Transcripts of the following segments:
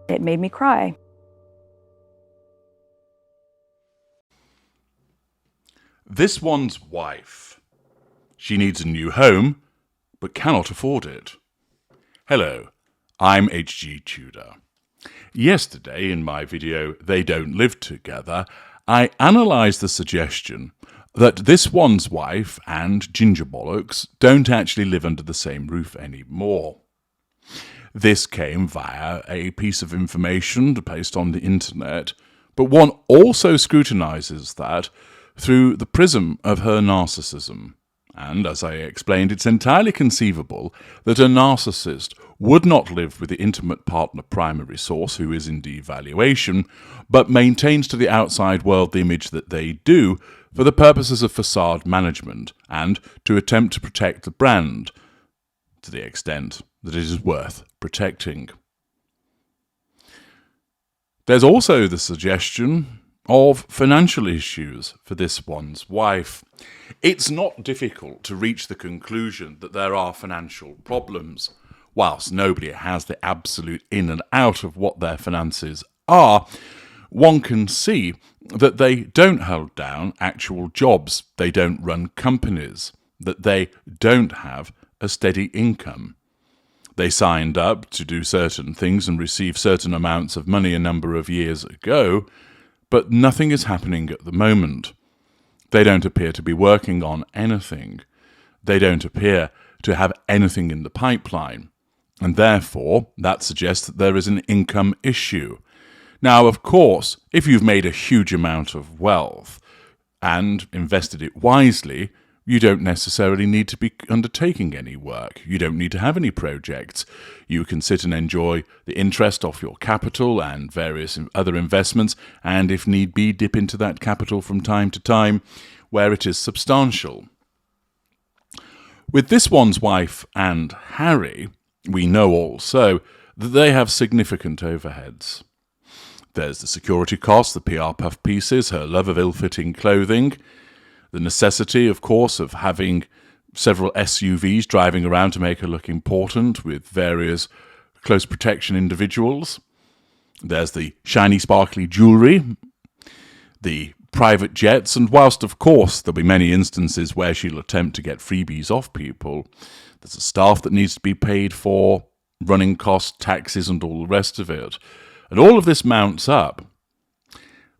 It made me cry. This one's wife. She needs a new home, but cannot afford it. Hello, I'm H.G. Tudor. Yesterday, in my video, They Don't Live Together, I analysed the suggestion that this one's wife and Ginger Bollocks don't actually live under the same roof anymore. This came via a piece of information placed on the internet, but one also scrutinises that through the prism of her narcissism. And as I explained, it's entirely conceivable that a narcissist would not live with the intimate partner primary source, who is in devaluation, but maintains to the outside world the image that they do for the purposes of facade management and to attempt to protect the brand to the extent that it is worth protecting. There's also the suggestion of financial issues for this one's wife. It's not difficult to reach the conclusion that there are financial problems. Whilst nobody has the absolute in and out of what their finances are, one can see that they don't hold down actual jobs, they don't run companies, that they don't have a steady income. They signed up to do certain things and receive certain amounts of money a number of years ago, but nothing is happening at the moment. They don't appear to be working on anything. They don't appear to have anything in the pipeline. And therefore, that suggests that there is an income issue. Now, of course, if you've made a huge amount of wealth and invested it wisely, you don't necessarily need to be undertaking any work. You don't need to have any projects. You can sit and enjoy the interest off your capital and various other investments, and if need be, dip into that capital from time to time where it is substantial. With this one's wife and Harry, we know also that they have significant overheads. There's the security costs, the PR puff pieces, her love of ill-fitting clothing, the necessity, of course, of having several SUVs driving around to make her look important with various close protection individuals. There's the shiny, sparkly jewellery, the private jets, and whilst, of course, there'll be many instances where she'll attempt to get freebies off people, there's a staff that needs to be paid for, running costs, taxes, and all the rest of it. And all of this mounts up.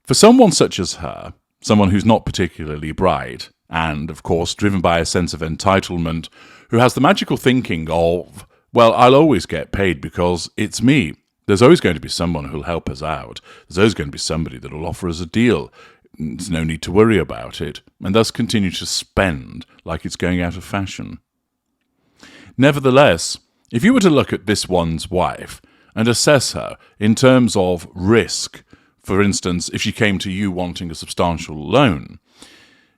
For someone such as her, someone who's not particularly bright, and, of course, driven by a sense of entitlement, who has the magical thinking of, well, I'll always get paid because it's me. There's always going to be someone who'll help us out. There's always going to be somebody that'll offer us a deal. There's no need to worry about it, and thus continue to spend like it's going out of fashion. Nevertheless, if you were to look at this one's wife and assess her in terms of risk, for instance, if she came to you wanting a substantial loan,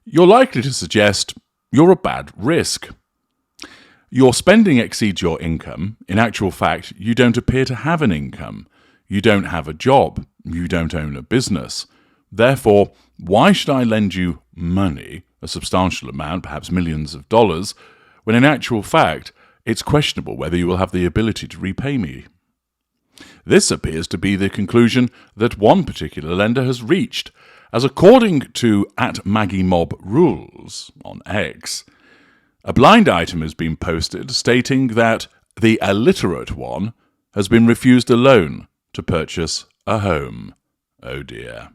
you're likely to suggest you're a bad risk. Your spending exceeds your income. In actual fact, you don't appear to have an income. You don't have a job. You don't own a business. Therefore, why should I lend you money, a substantial amount, perhaps millions of dollars, when in actual fact, it's questionable whether you will have the ability to repay me? This appears to be the conclusion that one particular lender has reached, as according to @MaggieMobRules on X, a blind item has been posted stating that the illiterate one has been refused a loan to purchase a home. Oh dear.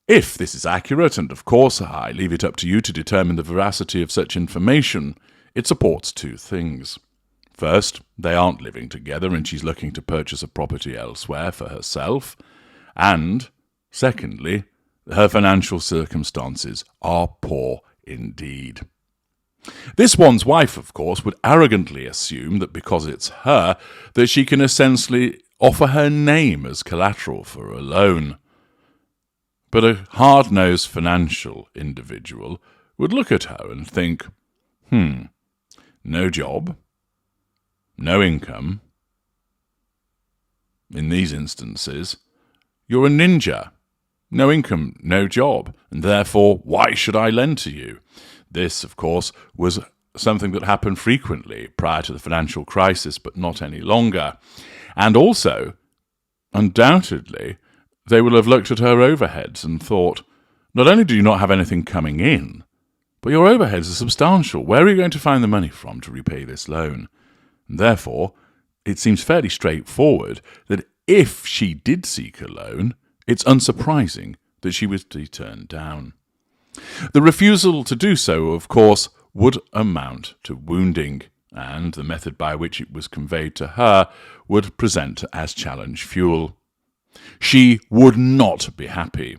If this is accurate, and of course I leave it up to you to determine the veracity of such information, it supports two things. First, they aren't living together and she's looking to purchase a property elsewhere for herself. And, secondly, her financial circumstances are poor indeed. This one's wife, of course, would arrogantly assume that because it's her, that she can essentially offer her name as collateral for a loan. But a hard-nosed financial individual would look at her and think, no job, no income. In these instances, you're a ninja. No income, no job, and therefore, why should I lend to you? This, of course, was something that happened frequently prior to the financial crisis, but not any longer. And also, undoubtedly, they will have looked at her overheads and thought, not only do you not have anything coming in, but your overheads are substantial. Where are you going to find the money from to repay this loan? And therefore, it seems fairly straightforward that if she did seek a loan, it's unsurprising that she would be turned down. The refusal to do so, of course, would amount to wounding, and the method by which it was conveyed to her would present as challenge fuel. She would not be happy.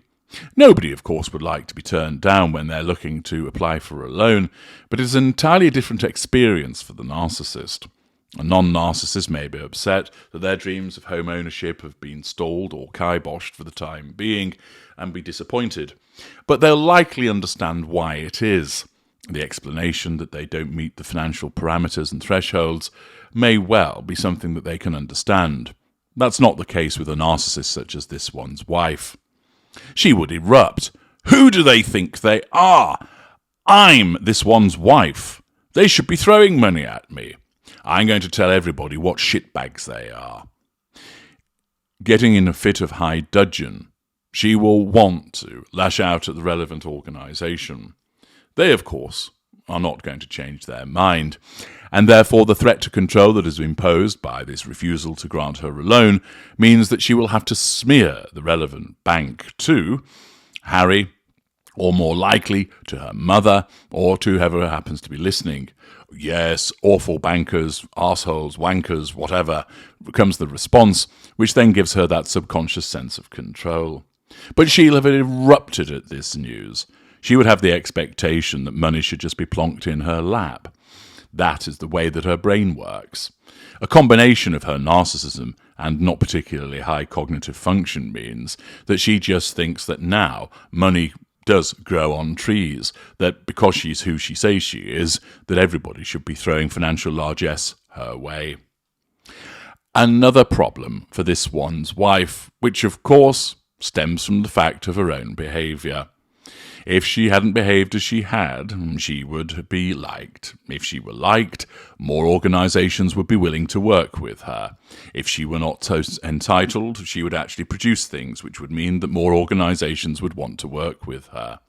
Nobody, of course, would like to be turned down when they're looking to apply for a loan, but it's an entirely different experience for the narcissist. A non-narcissist may be upset that their dreams of home ownership have been stalled or kiboshed for the time being and be disappointed, but they'll likely understand why it is. The explanation that they don't meet the financial parameters and thresholds may well be something that they can understand. That's not the case with a narcissist such as this one's wife. She would erupt. Who do they think they are? I'm this one's wife. They should be throwing money at me. I'm going to tell everybody what shitbags they are. Getting in a fit of high dudgeon, she will want to lash out at the relevant organisation. They, of course, are not going to change their mind, and therefore the threat to control that is imposed by this refusal to grant her a loan means that she will have to smear the relevant bank to Harry, or more likely to her mother, or to whoever happens to be listening. Yes, awful bankers, arseholes, wankers, whatever, becomes the response, which then gives her that subconscious sense of control. But she'll have erupted at this news. She would have the expectation that money should just be plonked in her lap. That is the way that her brain works. A combination of her narcissism and not particularly high cognitive function means that she just thinks that now money does grow on trees, that because she's who she says she is, that everybody should be throwing financial largesse her way. Another problem for this one's wife, which of course stems from the fact of her own behaviour. If she hadn't behaved as she had, she would be liked. If she were liked, more organisations would be willing to work with her. If she were not so entitled, she would actually produce things which would mean that more organisations would want to work with her.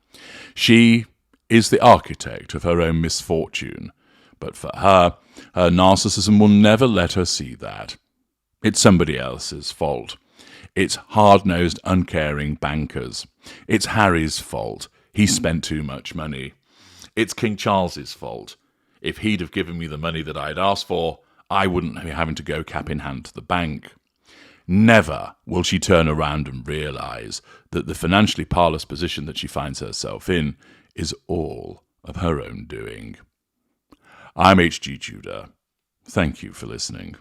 She is the architect of her own misfortune, but for her, her narcissism will never let her see that. It's somebody else's fault. It's hard-nosed, uncaring bankers. It's Harry's fault. He spent too much money. It's King Charles's fault. If he'd have given me the money that I'd asked for, I wouldn't be having to go cap in hand to the bank. Never will she turn around and realise that the financially parlous position that she finds herself in is all of her own doing. I'm H.G. Tudor. Thank you for listening.